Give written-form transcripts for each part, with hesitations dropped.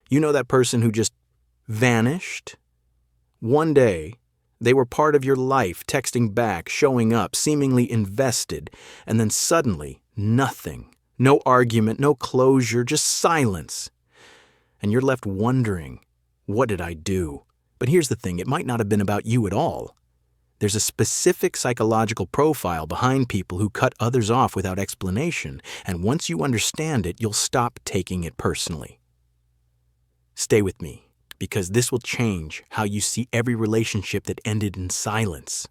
You know that person who just vanished? One day, they were part of your life, texting back, showing up, seemingly invested, and then suddenly, nothing. No argument, no closure, just silence. And you're left wondering, what did I do? But here's the thing, it might not have been about you at all. There's a specific psychological profile behind people who cut others off without explanation, and once you understand it, you'll stop taking it personally. Stay with me, because this will change how you see every relationship that ended in silence.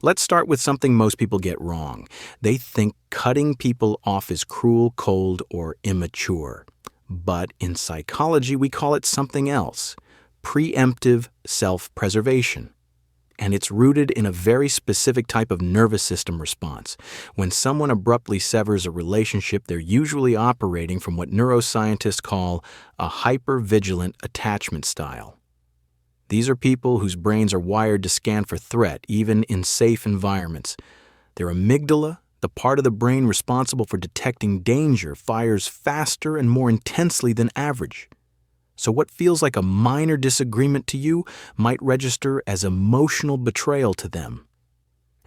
Let's start with something most people get wrong. They think cutting people off is cruel, cold, or immature. But in psychology, we call it something else: preemptive self-preservation. And it's rooted in a very specific type of nervous system response. When someone abruptly severs a relationship, they're usually operating from what neuroscientists call a hypervigilant attachment style. These are people whose brains are wired to scan for threat, even in safe environments. Their amygdala, the part of the brain responsible for detecting danger, fires faster and more intensely than average. So what feels like a minor disagreement to you might register as emotional betrayal to them.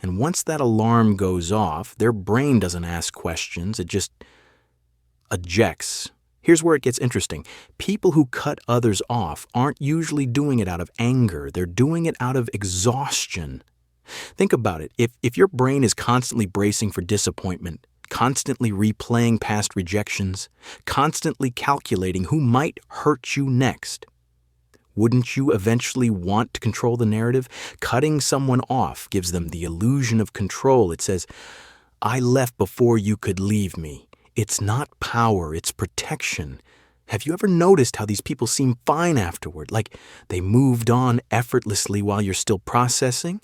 And once that alarm goes off, their brain doesn't ask questions, it just ejects. Here's where it gets interesting. People who cut others off aren't usually doing it out of anger, they're doing it out of exhaustion. Think about it. If your brain is constantly bracing for disappointment, constantly replaying past rejections, constantly calculating who might hurt you next, wouldn't you eventually want to control the narrative? Cutting someone off gives them the illusion of control. It says, I left before you could leave me. It's not power, it's protection. Have you ever noticed how these people seem fine afterward, like they moved on effortlessly while you're still processing?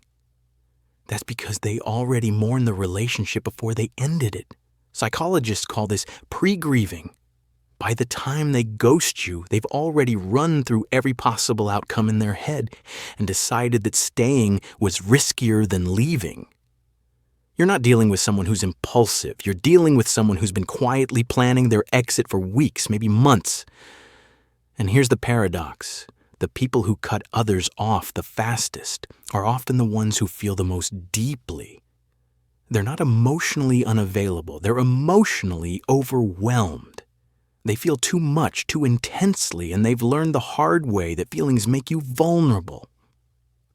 That's because they already mourned the relationship before they ended it. Psychologists call this pre-grieving. By the time they ghost you, they've already run through every possible outcome in their head and decided that staying was riskier than leaving. You're not dealing with someone who's impulsive. You're dealing with someone who's been quietly planning their exit for weeks, maybe months. And here's the paradox. The people who cut others off the fastest are often the ones who feel the most deeply. They're not emotionally unavailable. They're emotionally overwhelmed. They feel too much, too intensely, and they've learned the hard way that feelings make you vulnerable.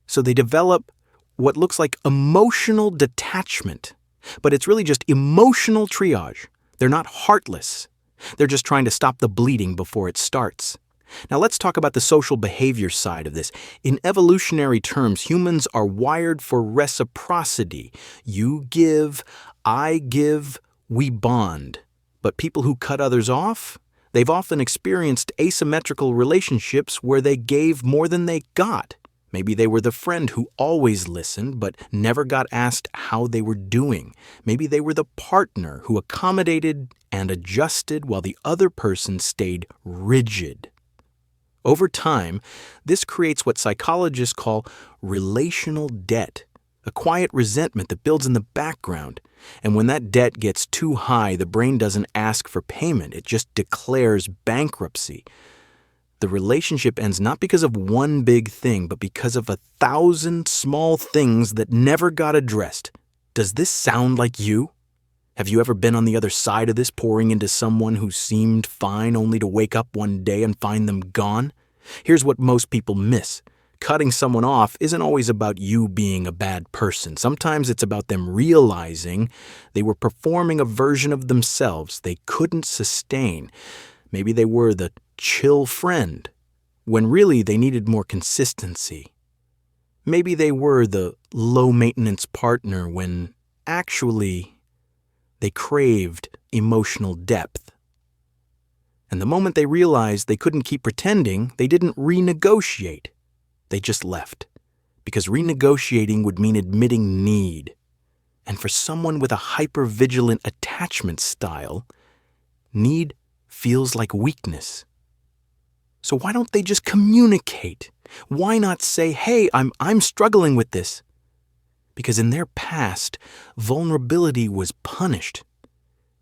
So they develop what looks like emotional detachment, but it's really just emotional triage. They're not heartless. They're just trying to stop the bleeding before it starts. Now let's talk about the social behavior side of this. In evolutionary terms, humans are wired for reciprocity. You give, I give, we bond. But people who cut others off, they've often experienced asymmetrical relationships where they gave more than they got. Maybe they were the friend who always listened but never got asked how they were doing. Maybe they were the partner who accommodated and adjusted while the other person stayed rigid. Over time, this creates what psychologists call relational debt, a quiet resentment that builds in the background. And when that debt gets too high, the brain doesn't ask for payment, it just declares bankruptcy. The relationship ends not because of one big thing, but because of 1,000 small things that never got addressed. Does this sound like you? Have you ever been on the other side of this, pouring into someone who seemed fine only to wake up one day and find them gone? Here's what most people miss. Cutting someone off isn't always about you being a bad person. Sometimes it's about them realizing they were performing a version of themselves they couldn't sustain. Maybe they were the chill friend, when really they needed more consistency. Maybe they were the low-maintenance partner when actually they craved emotional depth. And the moment they realized they couldn't keep pretending, they didn't renegotiate. They just left. Because renegotiating would mean admitting need. And for someone with a hypervigilant attachment style, need feels like weakness. So why don't they just communicate? Why not say, hey, I'm struggling with this? Because in their past, vulnerability was punished.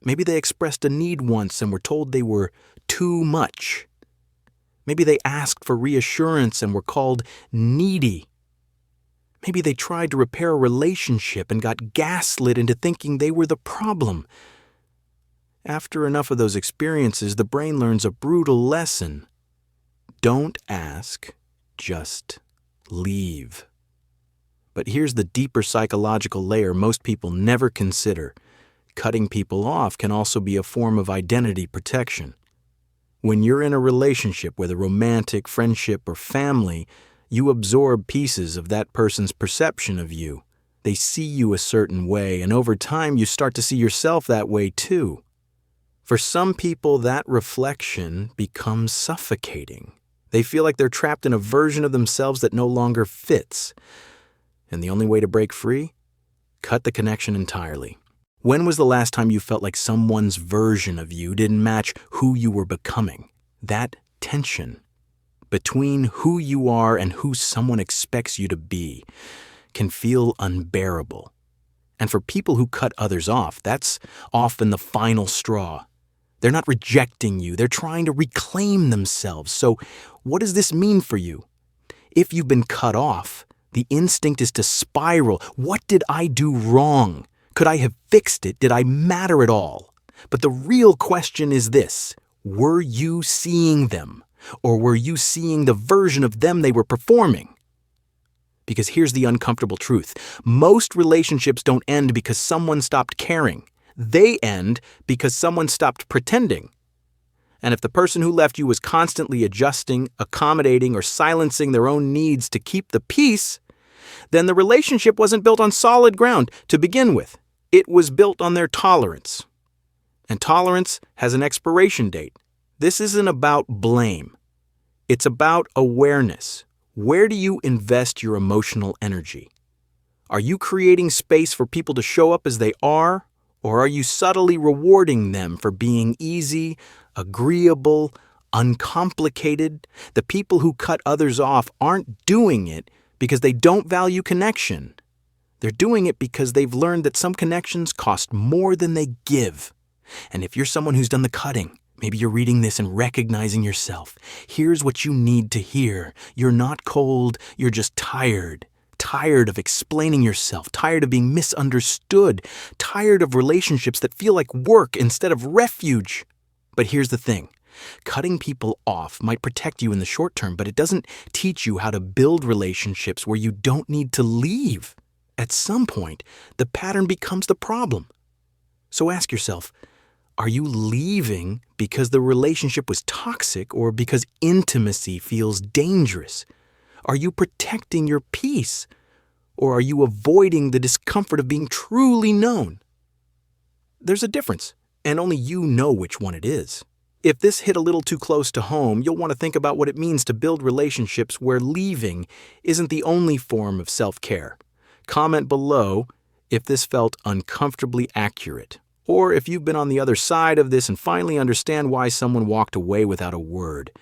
Maybe they expressed a need once and were told they were too much. Maybe they asked for reassurance and were called needy. Maybe they tried to repair a relationship and got gaslit into thinking they were the problem. After enough of those experiences, the brain learns a brutal lesson. Don't ask, just leave. But here's the deeper psychological layer most people never consider. Cutting people off can also be a form of identity protection. When you're in a relationship, whether romantic, friendship, or family, you absorb pieces of that person's perception of you. They see you a certain way, and over time you start to see yourself that way too. For some people, that reflection becomes suffocating. They feel like they're trapped in a version of themselves that no longer fits. And the only way to break free? Cut the connection entirely. When was the last time you felt like someone's version of you didn't match who you were becoming? That tension between who you are and who someone expects you to be can feel unbearable. And for people who cut others off, that's often the final straw. They're not rejecting you, they're trying to reclaim themselves. So what does this mean for you? If you've been cut off, the instinct is to spiral. What did I do wrong? Could I have fixed it? Did I matter at all? But the real question is this: were you seeing them? Or were you seeing the version of them they were performing? Because here's the uncomfortable truth. Most relationships don't end because someone stopped caring. They end because someone stopped pretending. And if the person who left you was constantly adjusting, accommodating, or silencing their own needs to keep the peace, then the relationship wasn't built on solid ground to begin with. It was built on their tolerance. And tolerance has an expiration date. This isn't about blame. It's about awareness. Where do you invest your emotional energy? Are you creating space for people to show up as they are, or are you subtly rewarding them for being easy, agreeable, uncomplicated? The people who cut others off aren't doing it because they don't value connection. They're doing it because they've learned that some connections cost more than they give. And if you're someone who's done the cutting, maybe you're reading this and recognizing yourself, here's what you need to hear. You're not cold, you're just tired. Tired of explaining yourself, tired of being misunderstood, tired of relationships that feel like work instead of refuge. But here's the thing. Cutting people off might protect you in the short term, but it doesn't teach you how to build relationships where you don't need to leave. At some point, the pattern becomes the problem. So ask yourself, are you leaving because the relationship was toxic or because intimacy feels dangerous? Are you protecting your peace, or are you avoiding the discomfort of being truly known? There's a difference, and only you know which one it is. If this hit a little too close to home, you'll want to think about what it means to build relationships where leaving isn't the only form of self-care. Comment below if this felt uncomfortably accurate, or if you've been on the other side of this and finally understand why someone walked away without a word.